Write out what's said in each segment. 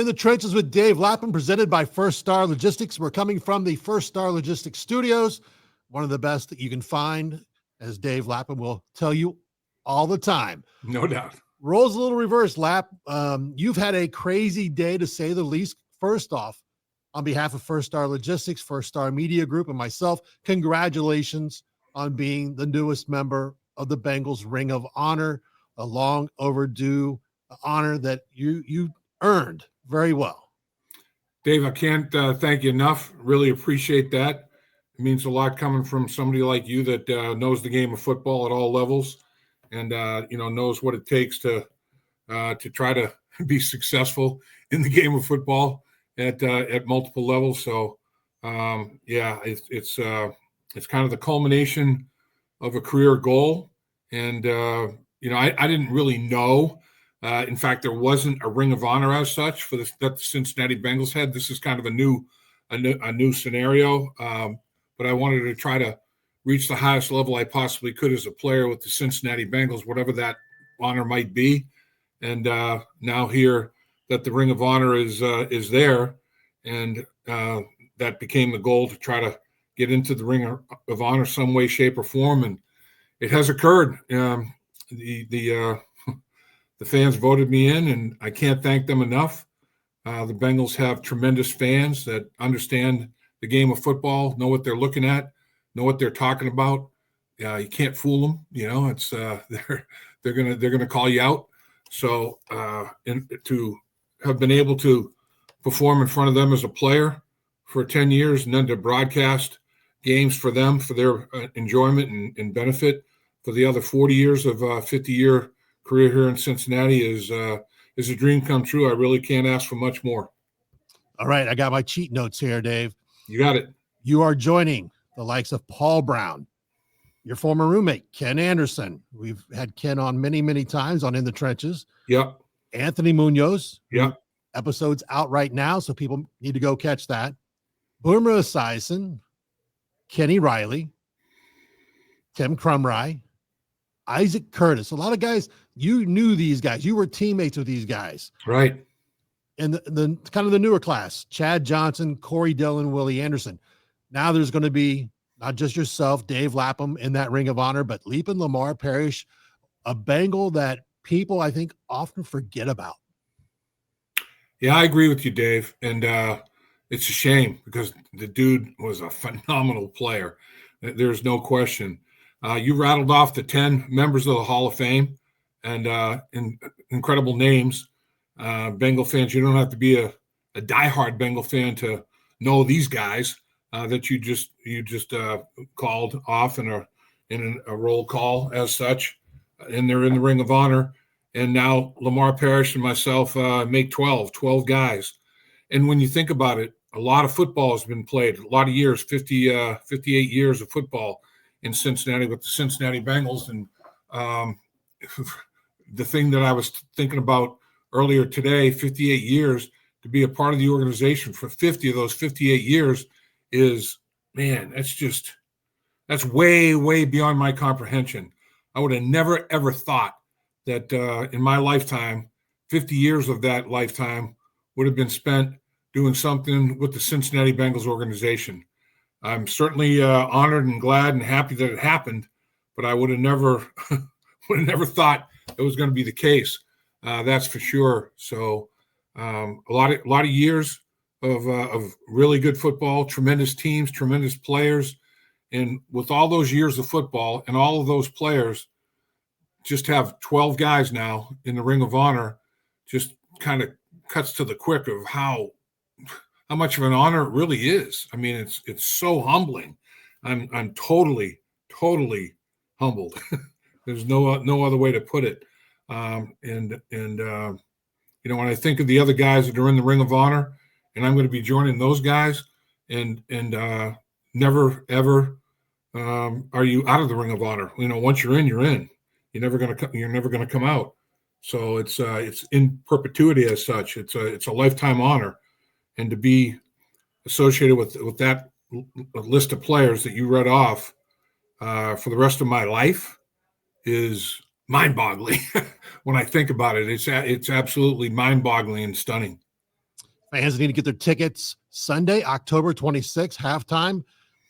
In the Trenches with Dave Lapham, presented by First Star Logistics. We're coming from the First Star Logistics studios, one of the best that you can find, as Dave Lapham will tell you all the time. No doubt. Roles a little reverse, Lap. You've had a crazy day, to say the least. First off, on behalf of First Star Logistics, First Star Media Group, and myself, congratulations on being the newest member of the Bengals Ring of Honor, a long overdue honor that you earned very well. Dave, I can't thank you enough. Really appreciate that. It means a lot coming from somebody like you that knows the game of football at all levels, and knows what it takes to try to be successful in the game of football at multiple levels. So, it's kind of the culmination of a career goal, and I didn't really know. In fact, there wasn't a Ring of Honor as such that the Cincinnati Bengals had. This is kind of a new scenario, but I wanted to try to reach the highest level I possibly could as a player with the Cincinnati Bengals, whatever that honor might be. And now here that the Ring of Honor is there, and that became the goal, to try to get into the Ring of Honor some way, shape, or form, and it has occurred. The fans voted me in, and I can't thank them enough. The Bengals have tremendous fans that understand the game of football, know what they're looking at, know what they're talking about. You can't fool them. It's they're gonna call you out. So, to have been able to perform in front of them as a player for 10 years, and then to broadcast games for them for their enjoyment and benefit for the other 40 years of 50-year career here in Cincinnati is a dream come true. I really can't ask for much more. All right, I got my cheat notes here, Dave. You got it. You are joining the likes of Paul Brown, your former roommate, Ken Anderson. We've had Ken on many, many times on In the Trenches. Yep. Anthony Munoz. Yep. Episode's out right now, so people need to go catch that. Boomer Esiason, Kenny Riley, Tim Crumry, Isaac Curtis. A lot of guys, you knew these guys. You were teammates with these guys. Right. And the kind of the newer class, Chad Johnson, Corey Dillon, Willie Anderson. Now there's going to be not just yourself, Dave Lapham, in that Ring of Honor, but Leapin' Lamar Parrish, a Bengal that people, I think, often forget about. Yeah, I agree with you, Dave. And it's a shame, because the dude was a phenomenal player. There's no question. You rattled off the 10 members of the Hall of Fame, and incredible names. Bengal fans, you don't have to be a diehard Bengal fan to know these guys that you just called off in a roll call as such, and they're in the Ring of Honor. And now Lamar Parrish and myself make 12 guys. And when you think about it, a lot of football has been played, a lot of years, 58 years of football in Cincinnati with the Cincinnati Bengals. And the thing that I was thinking about earlier today, 58 years, to be a part of the organization for 50 of those 58 years is, man, that's way, way beyond my comprehension. I would have never, ever thought that in my lifetime, 50 years of that lifetime would have been spent doing something with the Cincinnati Bengals organization. I'm certainly honored and glad and happy that it happened, but I would have never thought it was going to be the case. That's for sure. So a lot of years of really good football, tremendous teams, tremendous players, and with all those years of football and all of those players, just have 12 guys now in the Ring of Honor, just kind of cuts to the quick of how much of an honor it really is. I mean, it's so humbling. I'm totally humbled. There's no other way to put it. When I think of the other guys that are in the Ring of Honor, and I'm going to be joining those guys, and never ever are you out of the Ring of Honor. Once you're in, you're in. You're never going to come out. So it's in perpetuity as such. It's a lifetime honor, and to be associated with that list of players that you read off for the rest of my life is mind-boggling. When I think about it, it's absolutely mind-boggling and stunning. Fans need to get their tickets Sunday, October 26th, halftime.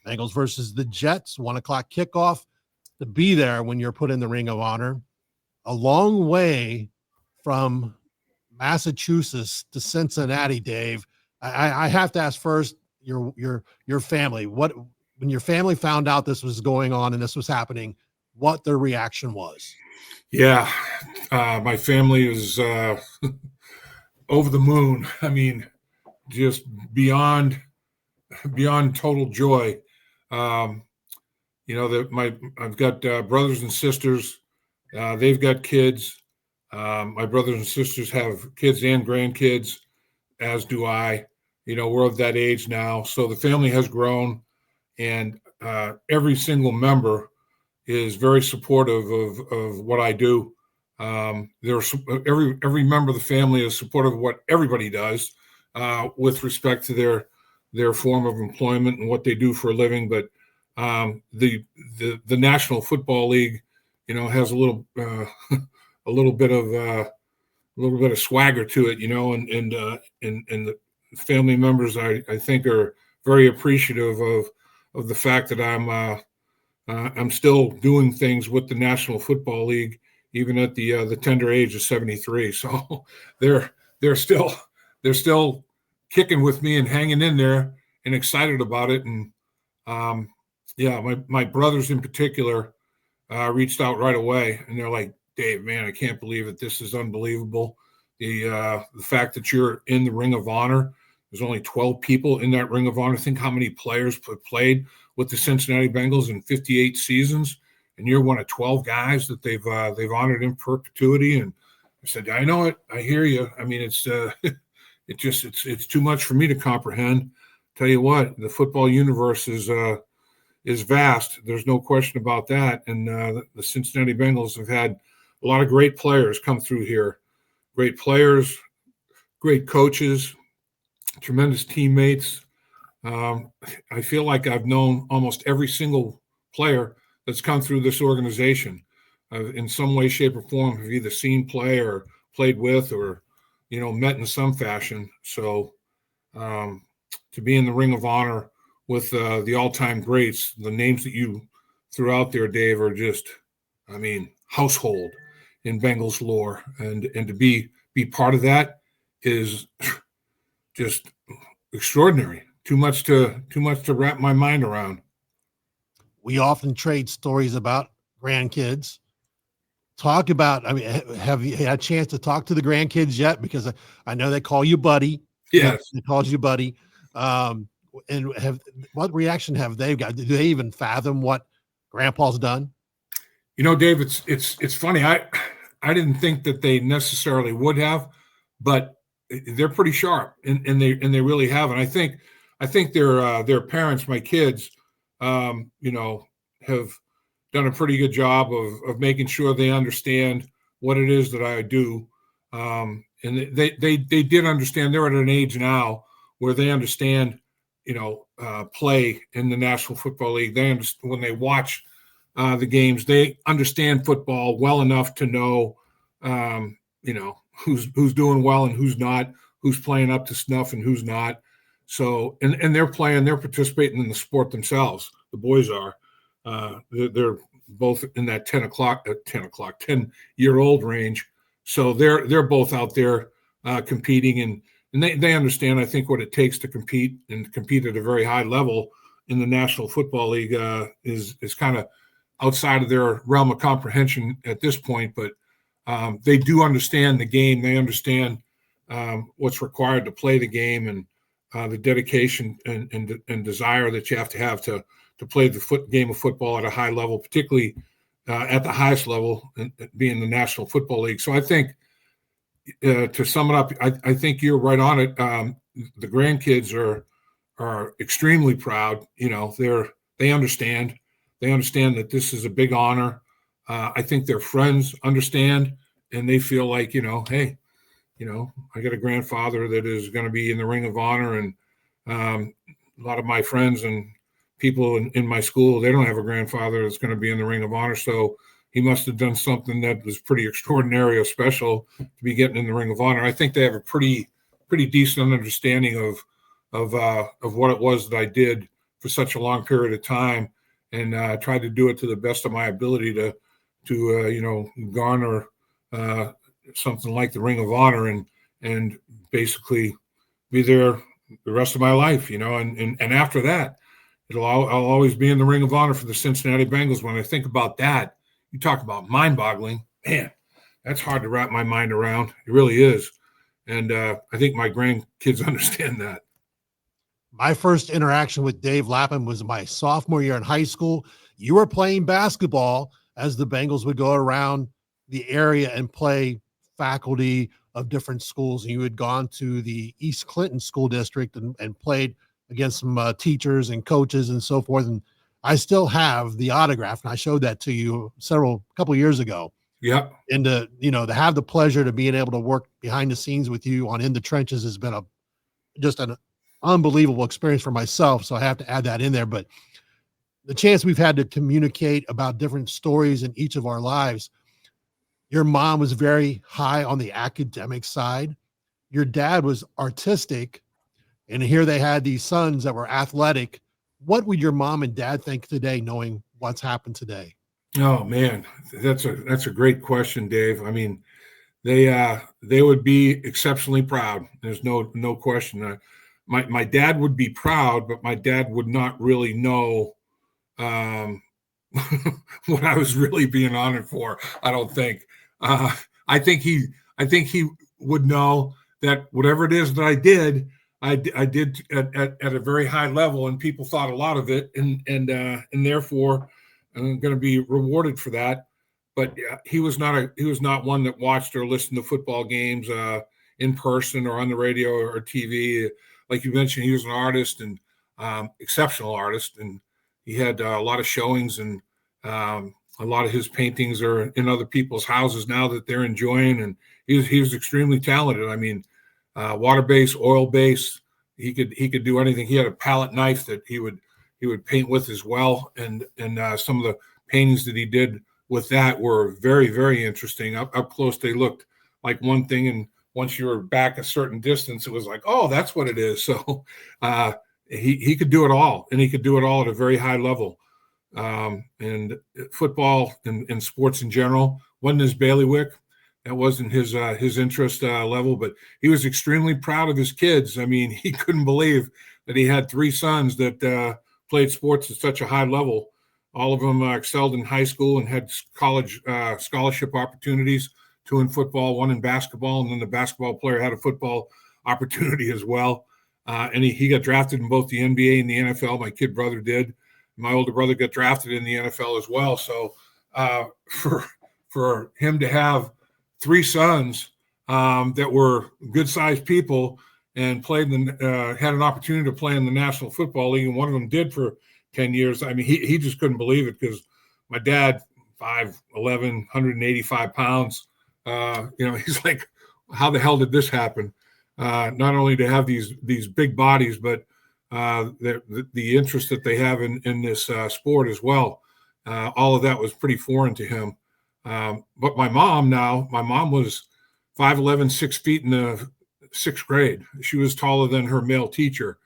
Bengals versus the Jets, 1:00 kickoff. To be there when you're put in the Ring of Honor. A long way from Massachusetts to Cincinnati, Dave. I have to ask first your family. When your family found out this was going on and this was happening, what their reaction was? Yeah, my family is over the moon. I mean, just beyond total joy. I've got brothers and sisters. They've got kids. My brothers and sisters have kids and grandkids, as do I. We're of that age now, so the family has grown, and every single member is very supportive of what I do. Every member of the family is supportive of what everybody does with respect to their form of employment and what they do for a living. But the National Football League, has a little a little bit of swagger to it, and the family members I think are very appreciative of the fact that I'm still doing things with the National Football League, even at the tender age of 73. So they're still kicking with me and hanging in there and excited about it. And my brothers in particular reached out right away, and they're like, "Dave, man, I can't believe it. This is unbelievable. The fact that you're in the Ring of Honor. There's only 12 people in that Ring of Honor. Think how many players played with the Cincinnati Bengals in 58 seasons, and you're one of 12 guys that they've honored in perpetuity." And I said, "I know it. I hear you. I mean, it's it's too much for me to comprehend. Tell you what, the football universe is vast. There's no question about that. And the Cincinnati Bengals have had a lot of great players come through here. Great players, great coaches, tremendous teammates. I feel like I've known almost every single player that's come through this organization. In some way, shape, or form, have either seen play or played with or, met in some fashion. So to be in the Ring of Honor with the all-time greats, the names that you threw out there, Dave, are just, household in Bengals lore. And to be part of that is just extraordinary. Too much to wrap my mind around. We often trade stories about grandkids. Talk about, have you had a chance to talk to the grandkids yet? Because I know they call you buddy. Yes. They called you buddy. And what reaction have they got? Do they even fathom what Grandpa's done? Dave, it's funny. I didn't think that they necessarily would have, but they're pretty sharp, and they really have. And I think their parents, my kids, have done a pretty good job of making sure they understand what it is that I do. And they did understand. They're at an age now where they understand, play in the National Football League. They understand when they watch the games, they understand football well enough to know, who's doing well and who's not, who's playing up to snuff and who's not. So, and they're participating in the sport themselves. The boys are. They're both in that 10-year-old range. So they're both out there competing, and they understand, I think, what it takes to compete at a very high level in the National Football League is kind of outside of their realm of comprehension at this point. But they do understand the game. They understand what's required to play the game, and the dedication and desire that you have to play the game of football at a high level, particularly at the highest level, and being the National Football League. So I think, to sum it up, I think you're right on it. The grandkids are extremely proud. They understand. They understand that this is a big honor. I think their friends understand, and they feel like, hey, I got a grandfather that is going to be in the Ring of Honor, and a lot of my friends and people in my school, they don't have a grandfather that's going to be in the Ring of Honor. So he must have done something that was pretty extraordinary or special to be getting in the Ring of Honor. I think they have a pretty pretty decent understanding of what it was that I did for such a long period of time, and tried to do it to the best of my ability to garner something like the Ring of Honor and basically be there the rest of my life, and after that, I'll always be in the Ring of Honor for the Cincinnati Bengals. When I think about that, you talk about mind-boggling, man, that's hard to wrap my mind around. It really is. And I think my grandkids understand that. My first interaction with Dave Lapham was my sophomore year in high school. You were playing basketball as the Bengals would go around the area and play faculty of different schools. And you had gone to the East Clinton School District and played against some teachers and coaches and so forth. And I still have the autograph, and I showed that to you couple years ago. Yep. And to have the pleasure to being able to work behind the scenes with you on In the Trenches has been just an unbelievable experience for myself. So I have to add that in there. But the chance we've had to communicate about different stories in each of our lives. Your mom was very high on the academic side. Your dad was artistic. And here they had these sons that were athletic. What would your mom and dad think today, knowing what's happened today? Oh man, that's a great question, Dave. I mean, they would be exceptionally proud. There's no question. My dad would be proud, but my dad would not really know what I was really being honored for. I don't think. I think he would know that whatever it is that I did at a very high level, and people thought a lot of it, and therefore I'm going to be rewarded for that. But he was not one that watched or listened to football games in person or on the radio or TV. Like you mentioned, he was an artist and exceptional artist, and he had a lot of showings, and a lot of his paintings are in other people's houses now that they're enjoying. And he was extremely talented. I mean, water base, oil base, he could do anything. He had a palette knife that he would paint with as well, and some of the paintings that he did with that were very, very interesting. Up close, they looked like one thing, and once you were back a certain distance, it was like, oh, that's what it is. So he could do it all, and he could do it all at a very high level. And football and sports in general wasn't his bailiwick. That wasn't his interest level, but he was extremely proud of his kids. I mean, he couldn't believe that he had three sons that played sports at such a high level. All of them excelled in high school and had college scholarship opportunities, 2 in football, 1 in basketball, and then the basketball player had a football opportunity as well. And he got drafted in both the NBA and the NFL. My kid brother did. My older brother got drafted in the NFL as well. So for him to have 3 sons that were good-sized people and had an opportunity to play in the National Football League, and one of them did for 10 years. I mean, he just couldn't believe it, because my dad, 5'11", 185 pounds, he's like, how the hell did this happen? Not only to have these big bodies, but the interest that they have in this sport as well. All of that was pretty foreign to him. But my mom was 5'11", 6 feet in the 6th grade. She was taller than her male teacher.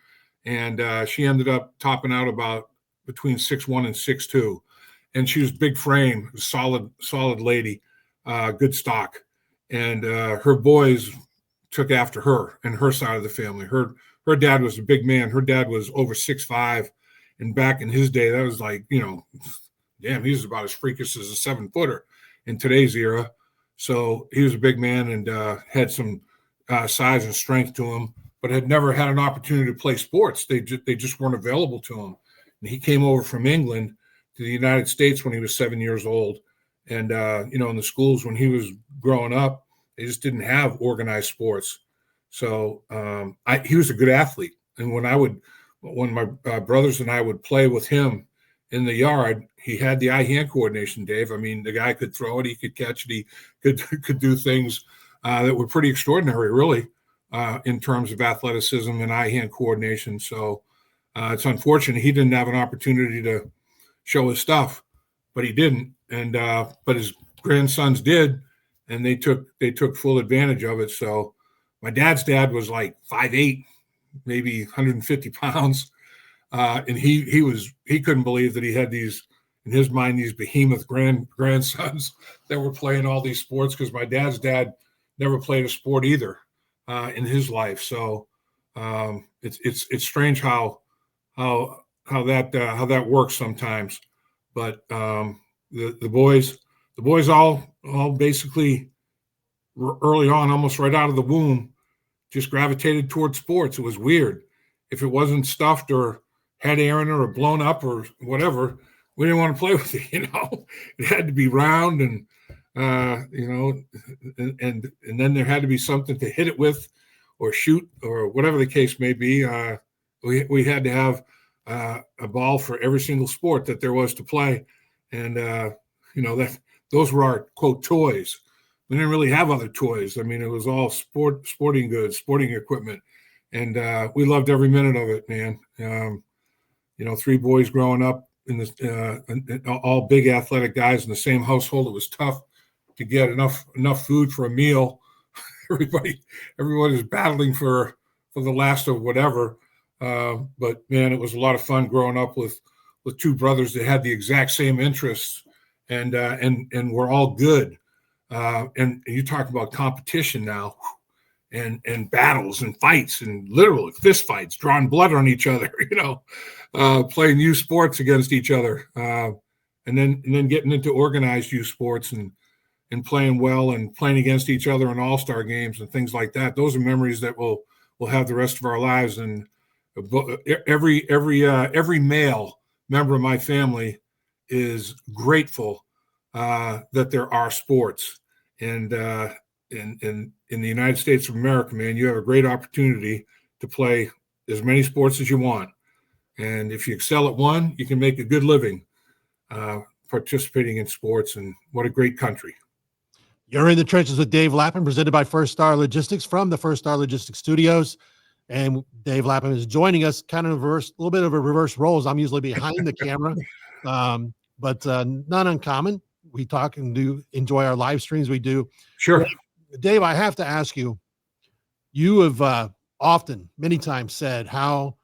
And she ended up topping out about between 6'1" and 6'2". And she was big frame, solid lady, good stock. And her boys took after her and her side of the family. Her dad was a big man. Her dad was over 6'5". And back in his day, that was like, damn, he was about as freakish as a 7-footer in today's era. So he was a big man and had some size and strength to him, but had never had an opportunity to play sports. They just weren't available to him. And he came over from England to the United States when he was 7 years old. And, in the schools when he was growing up, they just didn't have organized sports. So he was a good athlete. And when my brothers and I would play with him in the yard, he had the eye-hand coordination, Dave. I mean, the guy could throw it, he could catch it, he could do things that were pretty extraordinary, really, in terms of athleticism and eye-hand coordination. So it's unfortunate he didn't have an opportunity to show his stuff, but he didn't. And but his grandsons did, and they took full advantage of it. So My dad's dad was like 5'8", maybe 150 pounds. And he couldn't believe that he had these, in his mind, these behemoth grandsons that were playing all these sports, because my dad's dad never played a sport either in his life. So it's strange how that works sometimes. But the boys all basically early on, almost right out of the womb, just gravitated towards sports. It was weird. If it wasn't stuffed or had Aaron or blown up or whatever, we didn't want to play with it. It had to be round and and then there had to be something to hit it with, or shoot, or whatever the case may be. We had to have a ball for every single sport that there was to play, and that those were our quote toys. We didn't really have other toys. I mean, it was all sporting goods, sporting equipment, and we loved every minute of it, man. Three boys growing up in this, all big athletic guys in the same household. It was tough to get enough food for a meal. Everybody was battling for the last of whatever. But man, it was a lot of fun growing up with two brothers that had the exact same interests, and we're all good. And you talk about competition now, and battles and fights and literal fist fights, drawing blood on each other, playing youth sports against each other, and then getting into organized youth sports and playing well and playing against each other in all-star games and things like that. Those are memories that we'll have the rest of our lives. And every male member of my family is grateful that there are sports. And in the United States of America, man, you have a great opportunity to play as many sports as you want. And if you excel at one, you can make a good living participating in sports. And what a great country. You're in the trenches with Dave Lapham, presented by First Star Logistics from the First Star Logistics Studios. And Dave Lapham is joining us kind of a little bit of a reverse roles. I'm usually behind the camera, but not uncommon. We talk and do enjoy our live streams. We do. Sure. Dave, I have to ask you, you have often, many times said how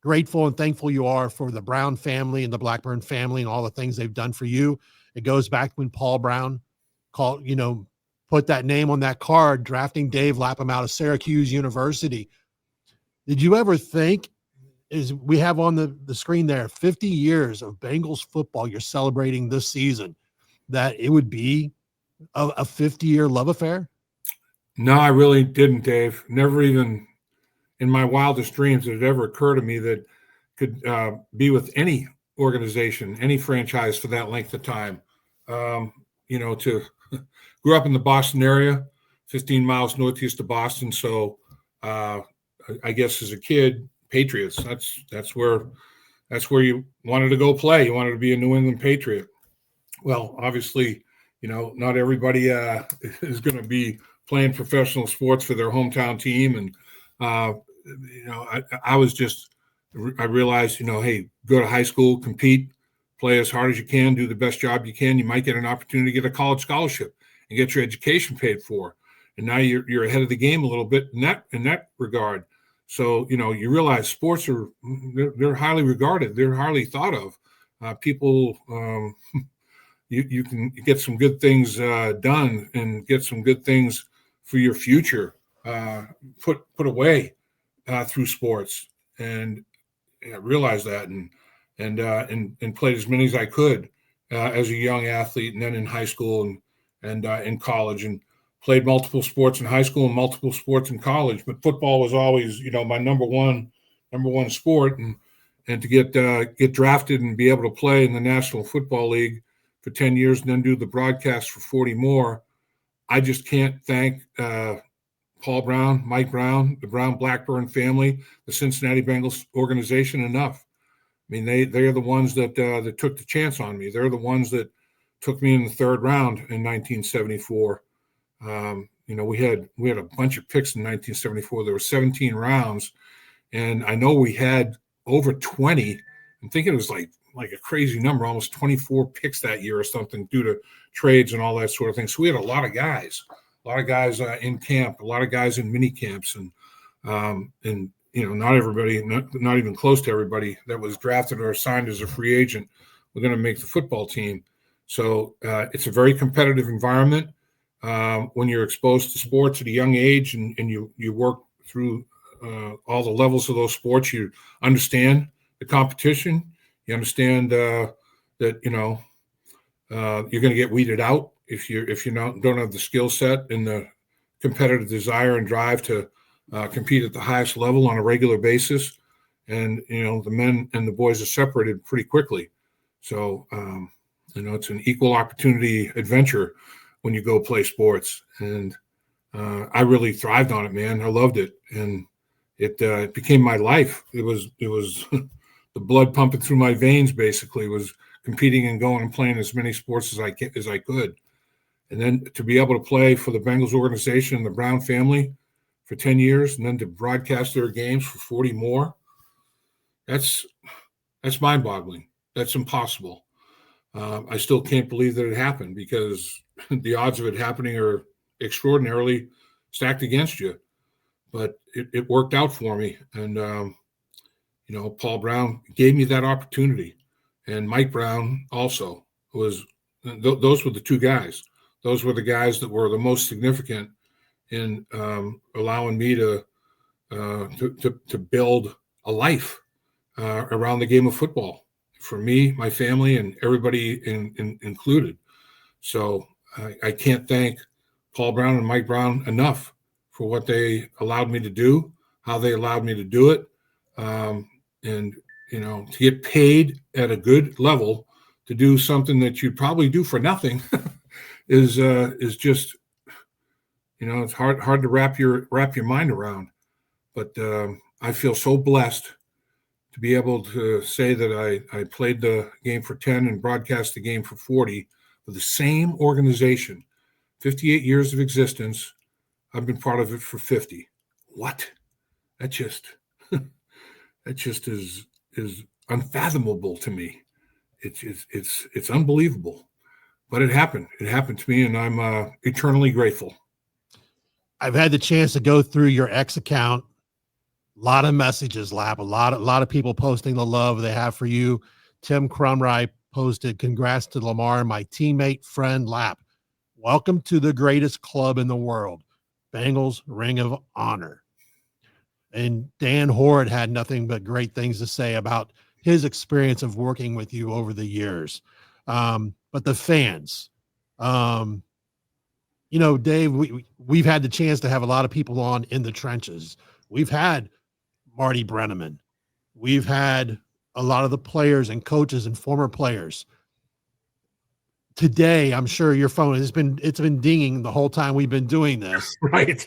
grateful and thankful you are for the Brown family and the Blackburn family and all the things they've done for you. It goes back when Paul Brown put that name on that card, drafting Dave Lapham out of Syracuse University. Did you ever think, as we have on the screen there, 50 years of Bengals football you're celebrating this season, that it would be a 50-year love affair? No, I really didn't, Dave. Never even in my wildest dreams did it ever occur to me that could be with any organization, any franchise for that length of time. Grew up in the Boston area, 15 miles northeast of Boston. So I guess as a kid, Patriots, that's where you wanted to go play. You wanted to be a New England Patriot. Well, obviously, not everybody is going to be playing professional sports for their hometown team. And, I realized, hey, go to high school, compete, play as hard as you can, do the best job you can. You might get an opportunity to get a college scholarship and get your education paid for. And now you're ahead of the game a little bit in that regard. So, you realize sports they're highly regarded. They're highly thought of. People, you can get some good things done and get some good things for your future put away through sports. And I realized that and played as many as I could as a young athlete, and then in high school and in college, and played multiple sports in high school and multiple sports in college. But football was always, my number one sport, and to get drafted and be able to play in the National Football League for 10 years and then do the broadcast for 40 more. I just can't thank Paul Brown, Mike Brown, the Brown Blackburn family, the Cincinnati Bengals organization enough. I mean, they are the ones that took the chance on me. They're the ones that took me in the third round in 1974. We had a bunch of picks in 1974. There were 17 rounds, and I know we had over 20. I'm thinking it was like a crazy number, almost 24 picks that year or something, due to trades and all that sort of thing. So we had a lot of guys. a lot of guys in camp, a lot of guys in mini camps, and not everybody, not even close to everybody that was drafted or signed as a free agent were going to make the football team. So it's a very competitive environment when you're exposed to sports at a young age, and you work through all the levels of those sports. You understand the competition. You understand that you're going to get weeded out if you don't have the skill set and the competitive desire and drive to compete at the highest level on a regular basis. And the men and the boys are separated pretty quickly. So it's an equal opportunity adventure when you go play sports. And I really thrived on it, man. I loved it, and it became my life. It was the blood pumping through my veins. Basically, was competing and going and playing as many sports as I could. And then to be able to play for the Bengals organization and the Brown family for 10 years, and then to broadcast their games for 40 more, that's mind-boggling. That's impossible. I still can't believe that it happened, because the odds of it happening are extraordinarily stacked against you. But it worked out for me. And, Paul Brown gave me that opportunity. And Mike Brown also those were the two guys. Those were the guys that were the most significant in allowing me to build a life around the game of football for me, my family, and everybody included. So I can't thank Paul Brown and Mike Brown enough for what they allowed me to do, how they allowed me to do it, and to get paid at a good level to do something that you'd probably do for nothing is just, it's hard to wrap your mind around. But I feel so blessed to be able to say that I played the game for 10 and broadcast the game for 40 for the same organization. 58 years of existence. I've been part of it for 50. What? That just is unfathomable to me. It's unbelievable, but it happened. It happened to me, and I'm eternally grateful. I've had the chance to go through your X account. A lot of messages, Lap. A lot of people posting the love they have for you. Tim Crumry posted, "Congrats to Lamar, my teammate, friend, Lap. Welcome to the greatest club in the world, Bengals Ring of Honor." And Dan Hort had nothing but great things to say about his experience of working with you over the years. But the fans, Dave, we've had the chance to have a lot of people on in the trenches. We've had Marty Brenneman. We've had a lot of the players and coaches and former players. Today, I'm sure your phone it's been dinging the whole time we've been doing this. Right.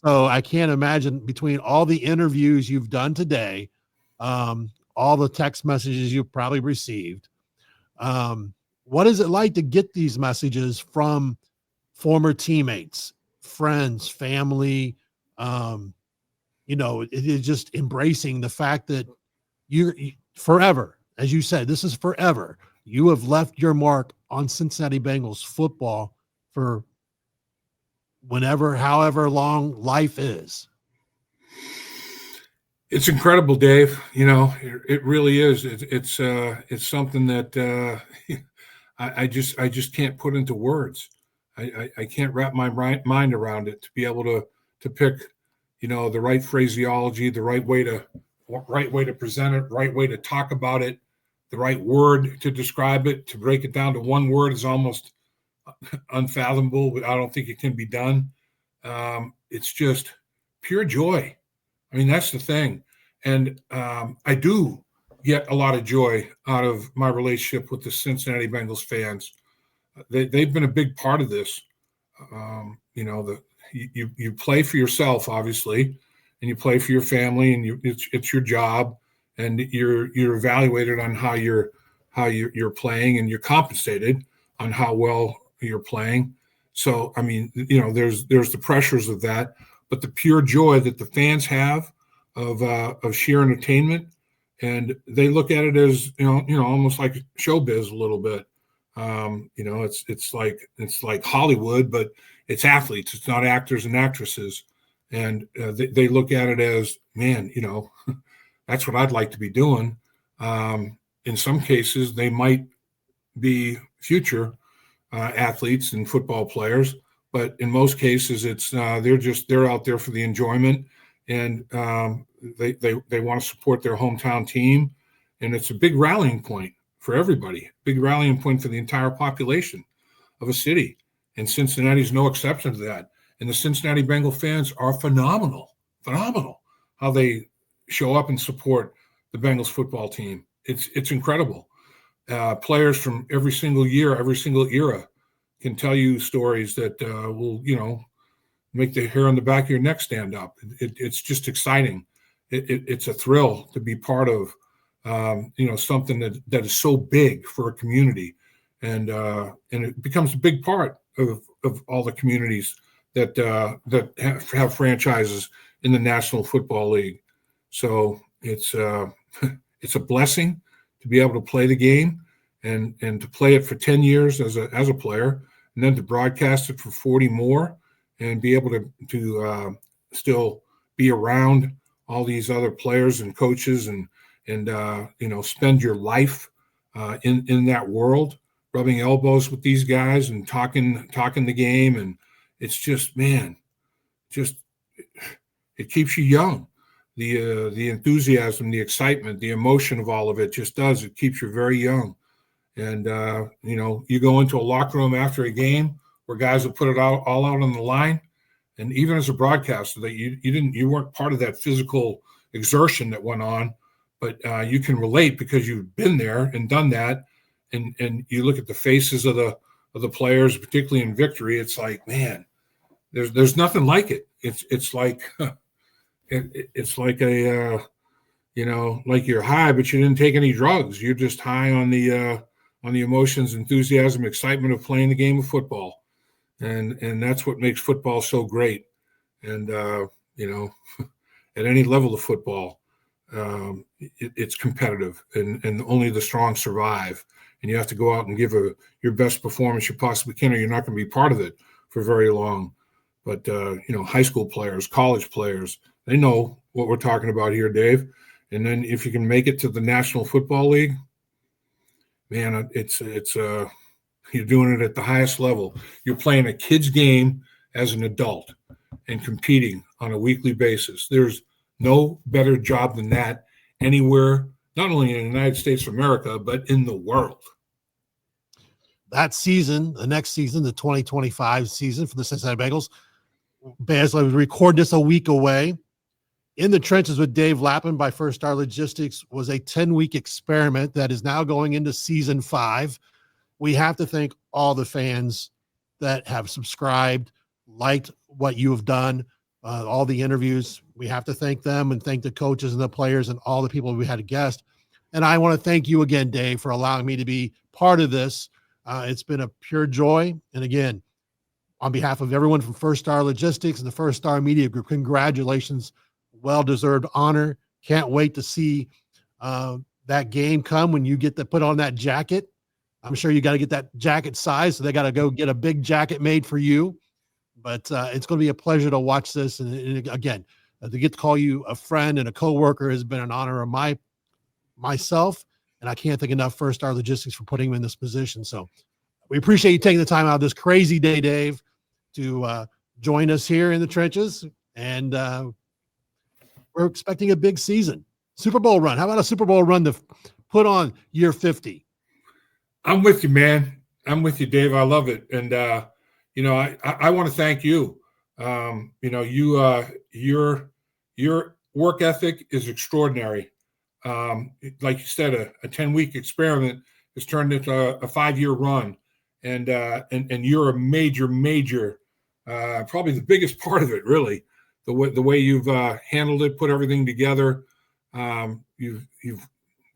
So I can't imagine, between all the interviews you've done today, all the text messages you've probably received, what is it like to get these messages from former teammates, friends, family? It is just embracing the fact that you forever, as you said, this is forever. You have left your mark on Cincinnati Bengals football for however long life is. It's incredible, Dave. It really is. It's something that I just can't put into words. I can't wrap my mind around it, to be able to pick, the right phraseology, the right way to present it, right way to talk about it, the right word to describe it. To break it down to one word is almost unfathomable, but I don't think it can be done. It's just pure joy. I mean, that's the thing. And I do get a lot of joy out of my relationship with the Cincinnati Bengals fans. They've been a big part of this. You play for yourself, obviously, and you play for your family, and it's your job, and you're evaluated on how you're playing, and you're compensated on how well you're playing. So, I mean, there's the pressures of that, but the pure joy that the fans have of sheer entertainment, and they look at it as almost like showbiz a little bit. It's like Hollywood, but it's athletes. It's not actors and actresses, and they look at it as, man, that's what I'd like to be doing. In some cases, they might be future athletes and football players, but in most cases, it's they're out there for the enjoyment, and they want to support their hometown team, and it's a big rallying point for everybody, big rallying point for the entire population of a city, and Cincinnati's no exception to that. And the Cincinnati Bengal fans are phenomenal how they show up and support the Bengals football team. It's incredible. Players from every single year, every single era can tell you stories that will, make the hair on the back of your neck stand up. It's just exciting. It's a thrill to be part of, something that is so big for a community, and it becomes a big part of all the communities that have franchises in the National Football League. So it's a blessing to be able to play the game and to play it for 10 years as a player, and then to broadcast it for 40 more, and be able to still be around all these other players and coaches, and spend your life in that world, rubbing elbows with these guys and talking the game. And it's just, man, it keeps you young. The enthusiasm, the excitement, the emotion of all of it just does. It keeps you very young. And, you go into a locker room after a game where guys will put it all out on the line. And even as a broadcaster, that you weren't part of that physical exertion that went on, but you can relate because you've been there and done that. And you look at the faces of the players, particularly in victory. It's like, man, there's nothing like it. It's like it's like a like you're high, but you didn't take any drugs. You're just high on the emotions, enthusiasm, excitement of playing the game of football, and that's what makes football so great. And at any level of football, it's competitive, and only the strong survive. And you have to go out and give your best performance you possibly can, or you're not going to be part of it for very long. But high school players, college players, they know what we're talking about here, Dave. And then if you can make it to the National Football League, man, it's you're doing it at the highest level. You're playing a kid's game as an adult and competing on a weekly basis. There's no better job than that anywhere, not only in the United States of America, but in the world. That season, the next season, the 2025 season for the Cincinnati Bengals, as I was recording this a week away, In the Trenches with Dave Lapham by First Star Logistics was a 10-week experiment that is now going into season 5. We have to thank all the fans that have subscribed, liked what you have done, all the interviews. We have to thank them and thank the coaches and the players and all the people we had a guest. And I want to thank you again, Dave, for allowing me to be part of this. It's been a pure joy. And again, on behalf of everyone from First Star Logistics and the First Star Media Group, congratulations. Well-deserved honor. Can't wait to see that game come when you get to put on that jacket. I'm sure you got to get that jacket size, so they got to go get a big jacket made for you. But it's going to be a pleasure to watch this. And again, to get to call you a friend and a coworker has been an honor of myself. And I can't thank enough First Star Logistics for putting me in this position. So we appreciate you taking the time out of this crazy day, Dave, to join us here in the trenches. And we're expecting a big season. Super Bowl run. How about a Super Bowl run to put on year 50? I'm with you, man. I'm with you, Dave. I love it. And, I want to thank you. Your work ethic is extraordinary. Like you said, a 10-week experiment has turned into a 5-year run. And you're a major, probably the biggest part of it, really. The way you've handled it, put everything together. You've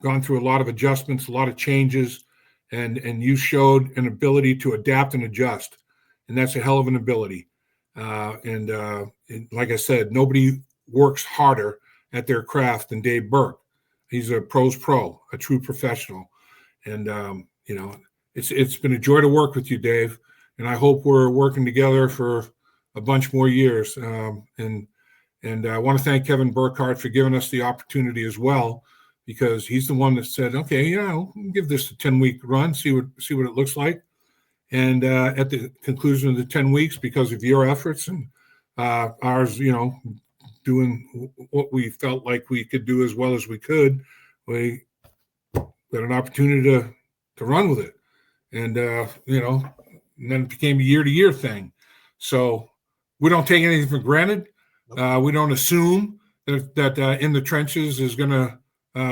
gone through a lot of adjustments, a lot of changes, and you showed an ability to adapt and adjust. And that's a hell of an ability. And like I said, nobody works harder at their craft than Dave Berk. He's a pro's pro, a true professional. And, it's been a joy to work with you, Dave, and I hope we're working together for a bunch more years. And I want to thank Kevin Burkhardt for giving us the opportunity as well, because he's the one that said, okay, we'll give this a 10-week run, see what it looks like. And at the conclusion of the 10 weeks, because of your efforts and ours, doing what we felt like we could do as well as we could, we got an opportunity to run with it. And, and then it became a year-to-year thing. So we don't take anything for granted. We don't assume that In the Trenches is going to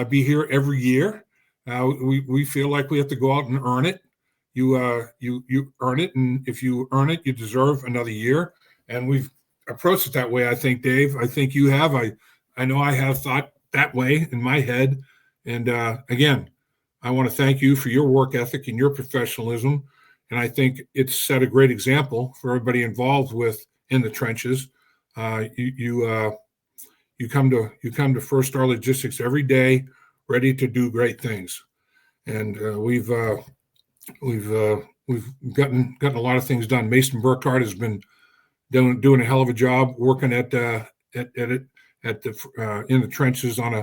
be here every year. We feel like we have to go out and earn it. You earn it, and if you earn it, you deserve another year. And we've approached it that way, I think, Dave. I think you have. I know I have thought that way in my head. And again, I want to thank you for your work ethic and your professionalism. And I think it's set a great example for everybody involved with In the Trenches. You come to First Star Logistics every day, ready to do great things. And we've gotten a lot of things done. Mason Burkhardt has been doing a hell of a job working at In the Trenches on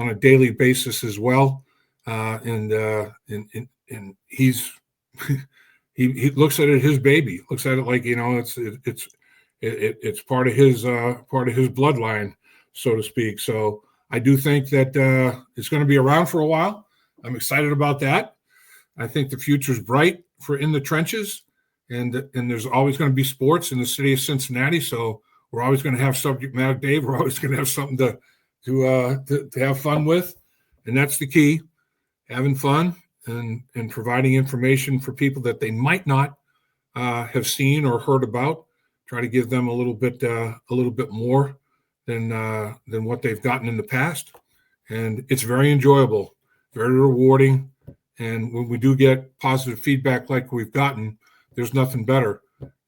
a daily basis as well. And he's he looks at it his baby. Looks at it like it's part of his bloodline, so to speak. So I do think that it's going to be around for a while. I'm excited about that. I think the future's bright for In the Trenches, and there's always going to be sports in the city of Cincinnati. So we're always going to have subject matter, Dave. We're always going to have something to have fun with, and that's the key: having fun and providing information for people that they might not have seen or heard about. Try to give them a little bit more than what they've gotten in the past, and it's very enjoyable, very rewarding. And when we do get positive feedback like we've gotten, there's nothing better.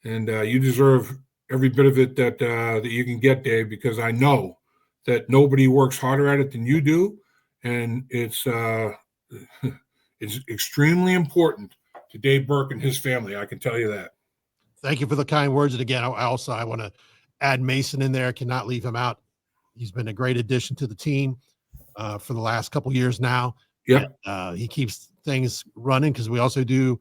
And you deserve every bit of it that you can get, Dave, because I know that nobody works harder at it than you do, and it's extremely important to Dave Berk and his family. I can tell you that. Thank you for the kind words. And again, I want to add Mason in there. Cannot leave him out. He's been a great addition to the team for the last couple of years now. Yeah. He keeps things running because we also do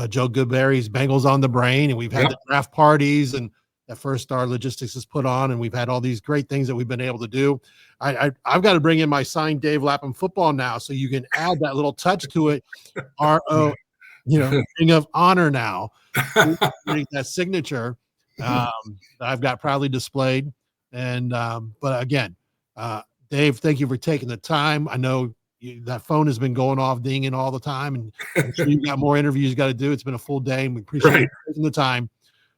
Joe Goodberry's Bengals on the Brain, and we've had the draft parties and that First Star Logistics has put on, and we've had all these great things that we've been able to do. I've got to bring in my signed Dave Lapham football now, so you can add that little touch to it. Ring of Honor now. That signature that I've got proudly displayed. And but again, Dave, thank you for taking the time. I know that phone has been going off, dinging all the time, and I'm sure you got more interviews you got to do. It's been a full day, and we appreciate you taking the time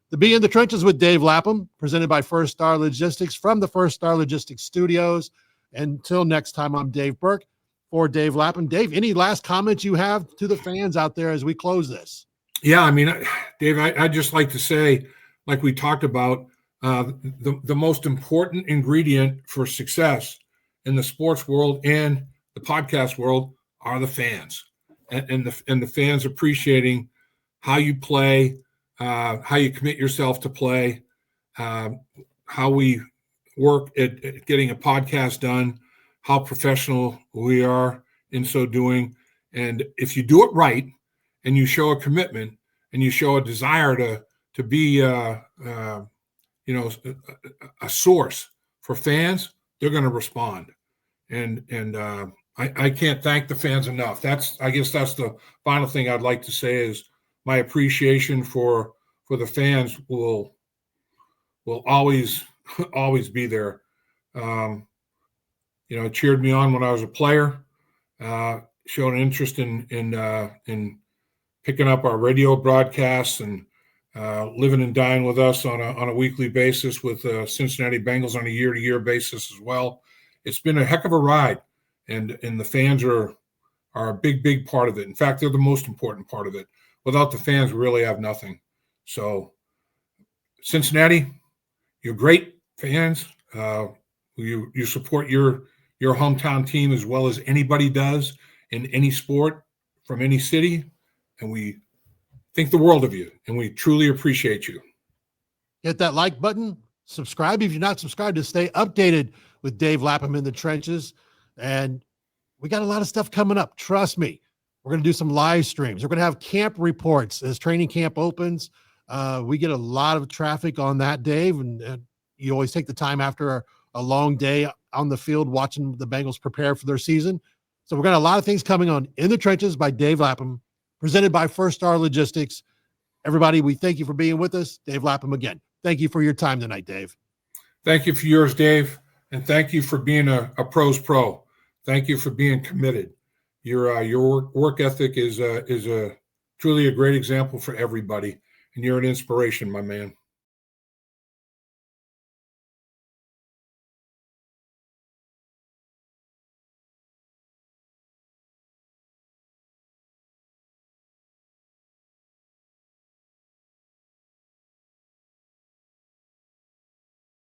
to be in the trenches with Dave Lapham, presented by First Star Logistics from the First Star Logistics studios. Until next time, I'm Dave Berk for Dave Lapham. Dave, any last comments you have to the fans out there as we close this? Yeah, I mean, Dave, I'd just like to say, like we talked about, the most important ingredient for success in the sports world and the podcast world are the fans, and the fans appreciating how you play, how you commit yourself to play, how we work at getting a podcast done, how professional we are in so doing. And if you do it right and you show a commitment and you show a desire to be a source for fans, they're going to respond. And I can't thank the fans enough. I guess that's the final thing I'd like to say is my appreciation for the fans will always be there. Cheered me on when I was a player, showed an interest in picking up our radio broadcasts and living and dying with us on a weekly basis with Cincinnati Bengals on a year-to-year basis as well. It's been a heck of a ride, and the fans are a big part of it. In fact, they're the most important part of it. Without the fans, we really have nothing. So, Cincinnati, you're great fans. You support your hometown team as well as anybody does in any sport from any city. and we think the world of you, and we truly appreciate you. Hit that like button. Subscribe if you're not subscribed to stay updated with Dave Lapham in the trenches. And we got a lot of stuff coming up. Trust me. We're going to do some live streams. We're going to have camp reports as training camp opens. We get a lot of traffic on that, Dave, and you always take the time after a long day on the field watching the Bengals prepare for their season. So we're got a lot of things coming on In the Trenches by Dave Lapham, presented by First Star Logistics. Everybody, we thank you for being with us. Dave Lapham again. Thank you for your time tonight, Dave. Thank you for yours, Dave, and thank you for being a pros pro. Thank you for being committed. Your work ethic is truly a great example for everybody, and you're an inspiration, my man.